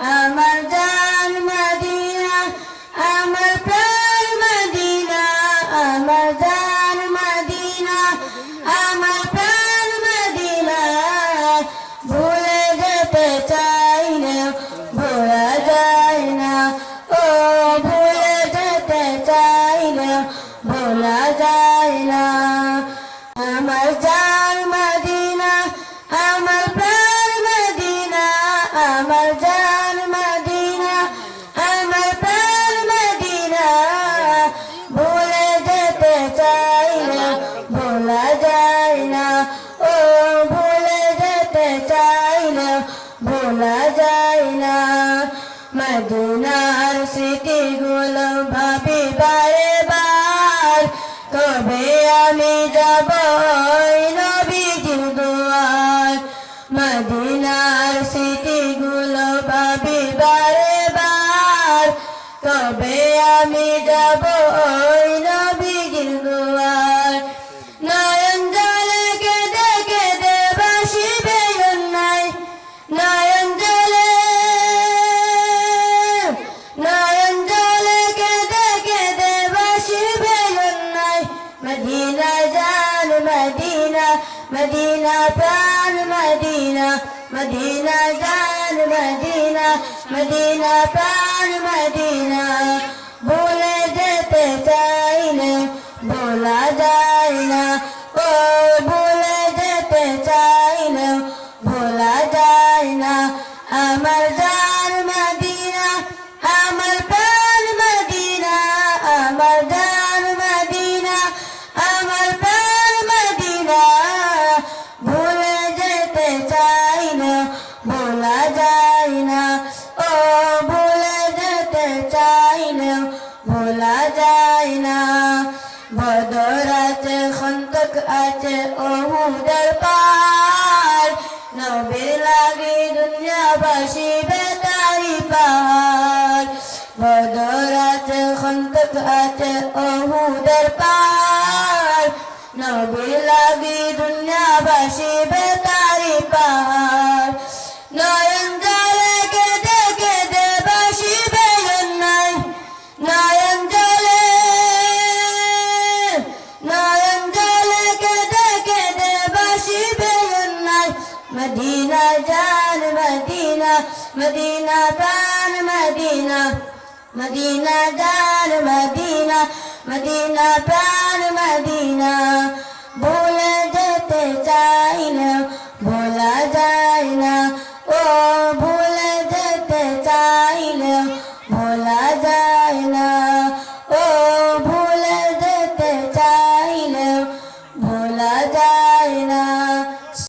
আমার জান মদিনা, আমার প্রাণ মদিনা, আমার জান মদিনা, আমার প্রাণ মদিনা। ভুলে যেতে চাই না, ভোলা যায় না, ও ভুলে যেতে চাই না, ভোলা যায় না। আমার জান মদিনা, আমার প্রাণ মদিনা, আমার জান মদিনা, আমার প্রাণ মদিনা। ভুলে যেতে চাই না, ভোলা যায় না, ও ভুলে যেতে চাই না, ভোলা যায় না। মদিনার স্মৃতিগুলো ভাবি বারে বার, কবে আমি যাব ওই নবীজির দুয়ার। মদিনার স্মৃতিগুলো ভাবি বারে বার, কবে আমি যাব ওই নবীজির দুয়ার। নয়ন জলে কেঁদে কেঁদে ভাসিবে অন্যায়, নয়ন জলে, নয়ন জলে কেঁদে কেঁদে ভাসিবে অন্যায়। মদিনা জান মদিনা, মদিনা প্রাণ মদিনা, মদিনা জান মদিনা, মদিনা প্রাণ মদিনা। ভুলে যেতে চাই না, ভোলা যায় না, ও ভুলে যেতে চাই না, ভোলা যায় না। আমার জান মদিনা, আমার প্রাণ মদিনা, আমার জান মদিনা, আমার প্রাণ মদিনা। ভুলে যেতে চাই না, ভোলা যায় না, ও ভুলে যেতে চাই না, ভোলা যায় না। বদর আছে, খন্দক আছে, উহুদের পাহাড়, নবীর লাগি দুনিয়া বাসিবে তারি পাহাড়। বদর আছে, খন্দক আছে, উহুদের পাহাড়, নবীর লাগি দুনিয়া বাসিবে তারি পাহাড়। নয়ন জলে কেঁদে কেঁদে ভাসিবে অন্যায়, নয়ন জলে, নয়ন জলে কেঁদে কেঁদে ভাসিবে অন্যায়। মদিনা জান মদিনা, মদিনা প্রাণ মদিনা, মদিনা জান মদিনা, মদিনা প্রাণ মদিনা। ভুলে যেতে চাই না, ভোলা যায় না, ও ভুলে যেতে চাই না, ভোলা যায় না।